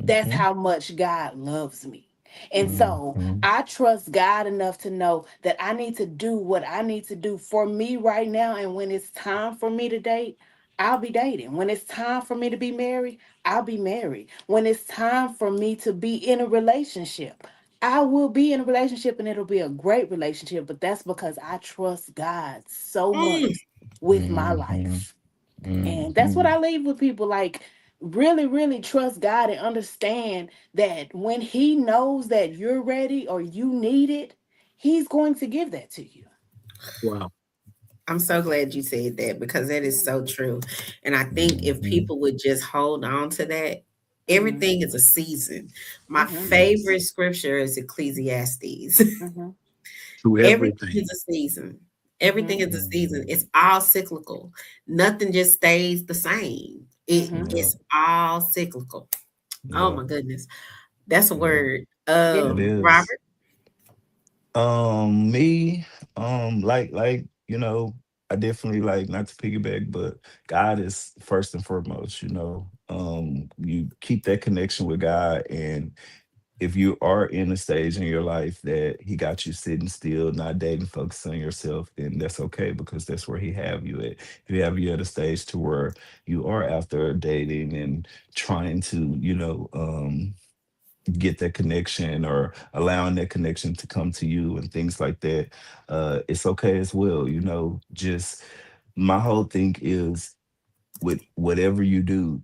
That's mhm, how much God loves me. And so mhm, I trust God enough to know that I need to do what I need to do for me right now. And when it's time for me to date, I'll be dating. When it's time for me to be married, I'll be married. When it's time for me to be in a relationship, I will be in a relationship and it'll be a great relationship. But that's because I trust God so mm, much with my mhm, life. And that's what mhm. I leave with people, like really, really trust God and understand that when he knows that you're ready or you need it, he's going to give that to you. Wow. I'm so glad you said that because that is so true. And I think if Mhm, people would just hold on to that, Mm-hmm. everything is a season. My Mm-hmm. yes. favorite scripture is Ecclesiastes. Mm-hmm. To Everything is everything. a season. Everything Mm-hmm. is a season. Mhm, It's all cyclical. Nothing just stays the same. Mm-hmm. yeah, It's all cyclical. Oh yeah, my goodness. That's a yeah. word. Yeah. It is. Robert. Me, like, I definitely like not to piggyback, but God is first and foremost, you keep that connection with God. And if you are in a stage in your life that he got you sitting still, not dating, focusing on yourself, then that's okay because that's where he have you at. If you have you at a stage to where you are after dating and trying to, get that connection or allowing that connection to come to you and things like that, it's okay as well. Just my whole thing is with whatever you do,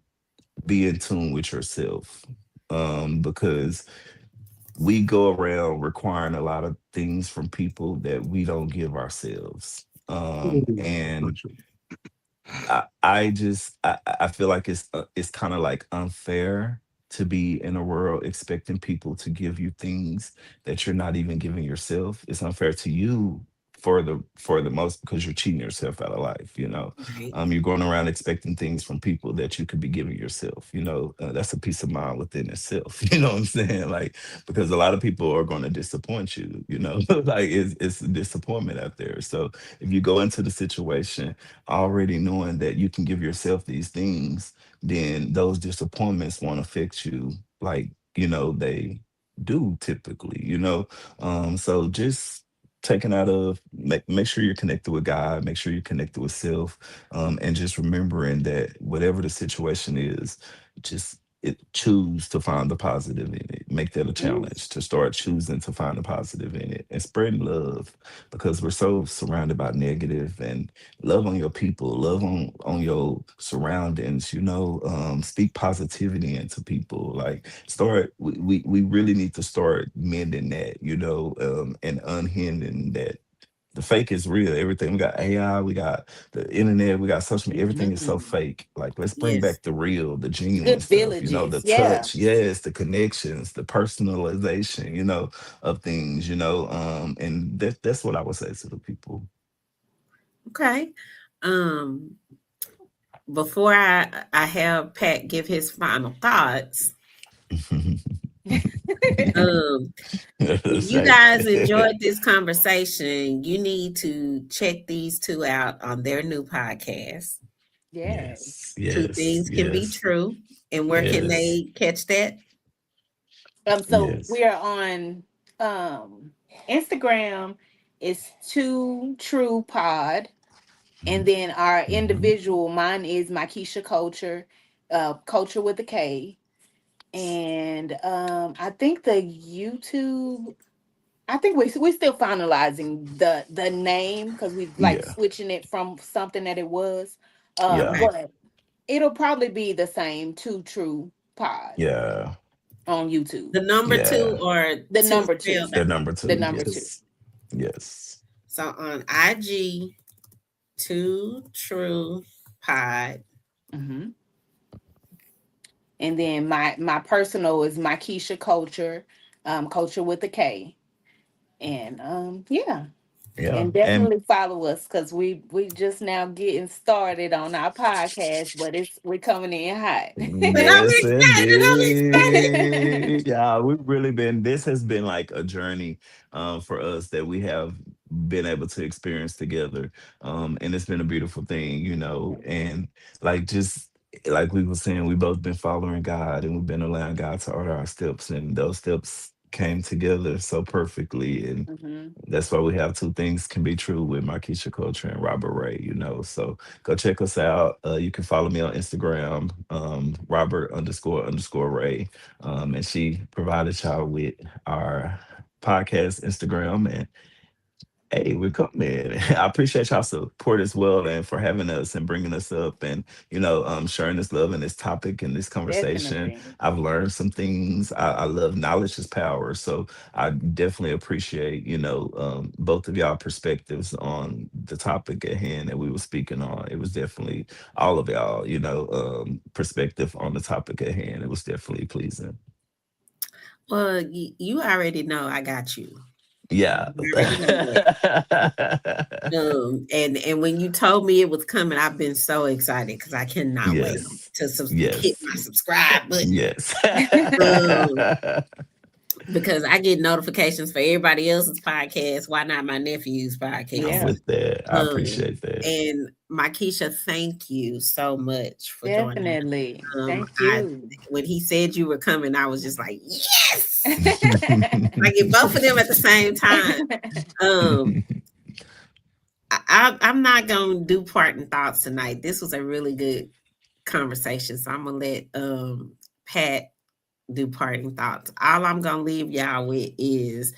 be in tune with yourself. Because we go around requiring a lot of things from people that we don't give ourselves. Ooh, so And true. I feel like it's kind of like unfair to be in a world expecting people to give you things that you're not even giving yourself. It's unfair to you for the most, because you're cheating yourself out of life. Right. You're going around expecting things from people that you could be giving yourself. That's a peace of mind within itself. You know what I'm saying? Like, because a lot of people are going to disappoint you. Like it's a disappointment out there. So if you go into the situation already knowing that you can give yourself these things, then those disappointments won't affect you like they do typically. So just taking out of make sure you're connected with God, make sure you're connected with self, and just remembering that whatever the situation is, just choose to find the positive in it. Make that a Mm, challenge to start choosing to find the positive in it and spreading love, because we're so surrounded by negative. And love on your people, love on your surroundings. Speak positivity into people. Like, we really need to start mending that, and unhinging that. The fake is real. Everything, we got AI, we got the internet, we got social media. Everything is so Mhm. fake. Like, let's bring Yes. back the real, the genuine good stuff. The villages. Yeah. touch, yes, the connections, the personalization, of things. And that's what I would say to the people. Okay. Um, before I have Pat give his final thoughts, um, if That's you right. guys enjoyed this conversation, you need to check these two out on their new podcast. Yes. Yes, Two yes, things can be yes, true. And where can yes, they catch that? So yes. we are on Instagram is Two True Pod. And then our Mhm. individual, mine is MyKeisha Culture, Culture with a K. And I think the YouTube, I think we still finalizing the name because we like Yeah, switching it from something that it was. yeah, Okay. But it'll probably be the same Two True Pod yeah, on YouTube. The number two yeah. or The two number two. spelled They're out. number The two. number two. Yes, yes, So on IG, two true pod. Hmm. And then my personal is MyKeisha Culture, Culture with a K. And yeah. yeah. And And definitely follow us because we just now getting started on our podcast, but we're coming in hot. But I'm yes, excited. I'm excited. indeed. Yeah, we've really been, this has been like a journey for us that we have been able to experience together. And it's been a beautiful thing, and like just like we were saying, we both been following God and we've been allowing God to order our steps, and those steps came together so perfectly. And Hmm. that's why we have two things can be true with MyKeisha Culture and Robert Ray, So go check us out. You can follow me on Instagram, Robert underscore Ray. And she provided y'all with our podcast Instagram. And hey, we're coming. I appreciate y'all support as well, and for having us and bringing us up, and sharing this love and this topic and this conversation. Definitely. I've learned some things. I love knowledge is power, so I definitely appreciate both of y'all perspectives on the topic at hand that we were speaking on. It was definitely all of y'all, perspective on the topic at hand. It was definitely pleasing. Well, you already know I got you. Yeah. You already know that. And when you told me it was coming, I've been so excited because I cannot wait Yes. to hit Yes. my subscribe button. Yes. Um, because I get notifications for everybody else's podcast. Why not my nephew's I'm podcast? Yeah, with that. I Um, appreciate that. and Markeisha, thank you so much for joining us. definitely. Thank I you. when he said you were coming, I was just like, yes. I get both of them at the same time. Um, I'm not gonna do parting thoughts tonight. This was a really good conversation, so I'm gonna let Pat do parting thoughts. All I'm gonna leave y'all with is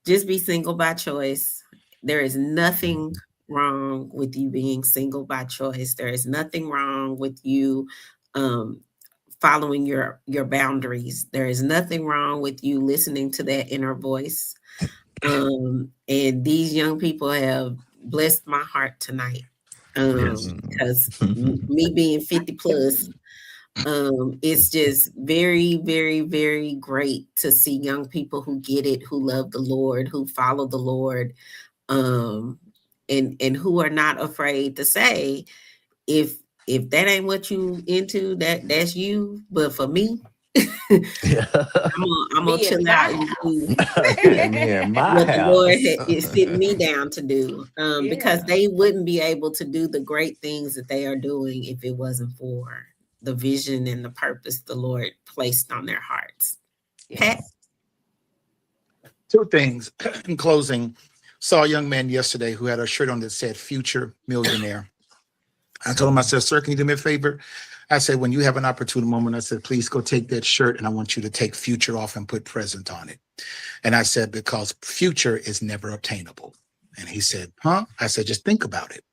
just be single by choice. There is nothing wrong with you being single by choice. There is nothing wrong with you um, following your boundaries. There is nothing wrong with you listening to that inner voice. And these young people have blessed my heart tonight. Yes. Because me being 50 plus, It's just very, very, very great to see young people who get it, who love the Lord, who follow the Lord, um, and who are not afraid to say, if that ain't what you into, that's you. But for me, I'm gonna Me chill in out my and house. do Okay, me in my what the Lord house. is sitting me down to do, because Yeah. they wouldn't be able to do the great things that they are doing if it wasn't for the vision and the purpose the Lord placed on their hearts. Pat? Yes. Two things in closing. Saw a young man yesterday who had a shirt on that said "Future Millionaire." I told him, I said, "Sir, can you do me a favor?" I said, "When you have an opportune moment," I said, "please go take that shirt and I want you to take future off and put present on it." And I said, "Because future is never obtainable." And he said, "Huh?" I said, "Just think about it."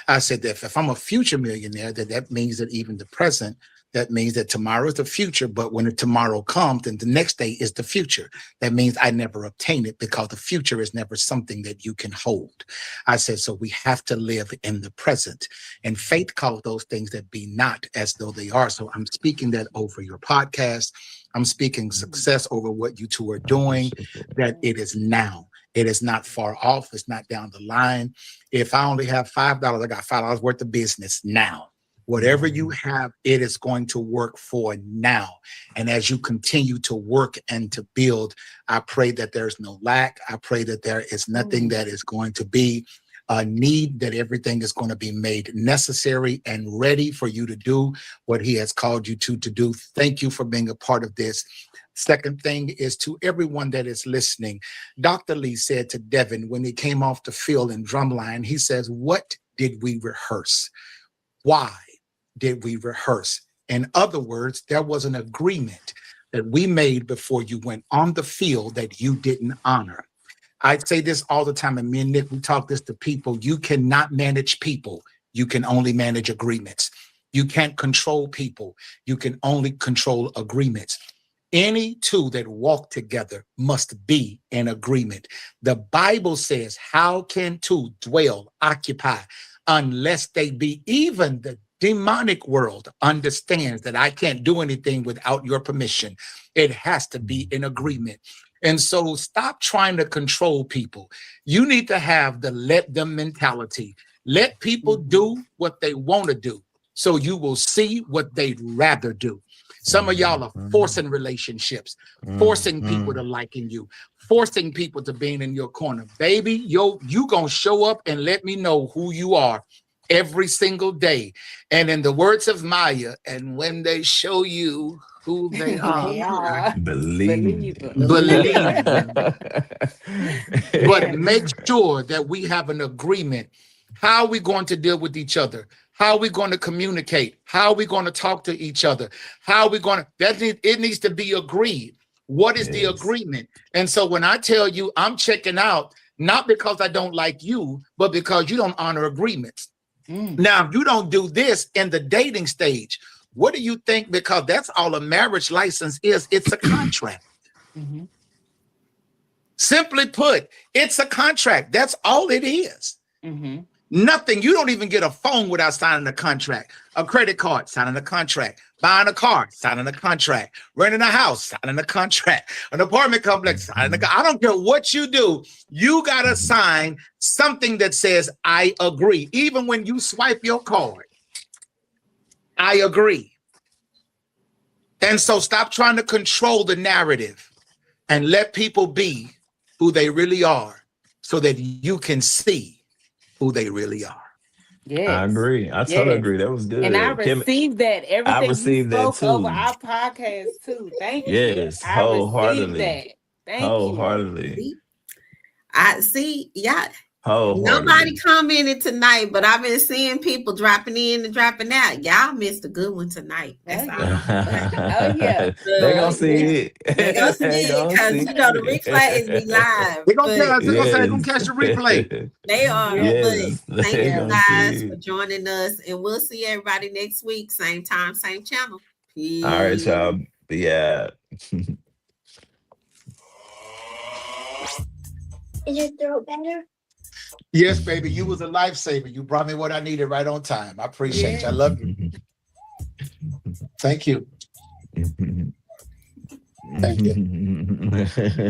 I said that if I'm a future millionaire, that means that even the present, that means that tomorrow is the future. But when the tomorrow comes, then the next day is the future. That means I never obtain it because the future is never something that you can hold. I said, so we have to live in the present. And faith calls those things that be not as though they are. So I'm speaking that over your podcast. I'm speaking success over what you two are doing, that it is now. It is not far off. It's not down the line. If I only have $5, I got $5 worth of business now. Whatever you have, it is going to work for now. And as you continue to work and to build, I pray that there's no lack. I pray that there is nothing that is going to be a need, that everything is going to be made necessary and ready for you to do what he has called you to do. Thank you for being a part of this. Second thing is to everyone that is listening. Dr. Lee said to Devin when he came off the field in drumline, he says, "What did we rehearse? Why did we rehearse?" In other words, there was an agreement that we made before you went on the field that you didn't honor. I say this all the time, and me and Nick, we talk this to people. You cannot manage people. You can only manage agreements. You can't control people. You can only control agreements. Any two that walk together must be in agreement. The Bible says, how can two dwell, occupy, unless they be? Even the demonic world understands that I can't do anything without your permission. It has to be in agreement. And so stop trying to control people. You need to have the let them mentality. Let people do what they want to do, so you will see what they'd rather do. Some of y'all are forcing relationships, forcing people to liking you, forcing people to being in your corner. Baby, you gonna show up and let me know who you are every single day. And in the words of Maya, and when they show you who they Who are, they are. Believe Believe them. Believe. believe them. But make sure that we have an agreement. How are we going to deal with each other? How are we going to communicate? How are we going to talk to each other? How are we going to, it needs to be agreed. What is the Yes. agreement? And so when I tell you I'm checking out, not because I don't like you, but because you don't honor agreements. Now, if you don't do this in the dating stage, what do you think? Because that's all a marriage license is. It's a contract. Mm-hmm. Simply put, it's a contract. That's all it is. Mm-hmm. Nothing. You don't even get a phone without signing a contract. A credit card, signing a contract. Buying a car, signing a contract. Renting a house, signing a contract. An apartment complex, signing a contract. I don't care what you do. You got to sign something that says, I agree. Even when you swipe your card, I agree. And so stop trying to control the narrative and let people be who they really are so that you can see who they really are. I Yes. agree. I totally Yes. agree. That was And I good. Kim, received that. I Everything you received that spoke over too. our podcast too. Thank you. Yes, I received wholeheartedly. that. Thank you. Wholeheartedly. See, I see. Yeah, nobody Wholeheartedly. commented tonight, but I've been seeing people dropping in and dropping out. Y'all missed a good one tonight. Oh That's all yeah. I'm gonna say. Oh yeah. They gonna Oh yeah. see They gonna it. see They it gonna because see the replays be it. live, They're gonna but tell us, they're gonna say, go Yes. catch the replay. they are. Yeah. But Yes. thank They you Yeah. gonna guys see for it. joining us, and we'll see everybody next week, same time, same channel. All right, Peace. y'all. Yeah. Is your throat better? Yes, baby, you was a lifesaver. You brought me what I needed right on time. I appreciate you. I Yes. love you. Thank you. Thank you.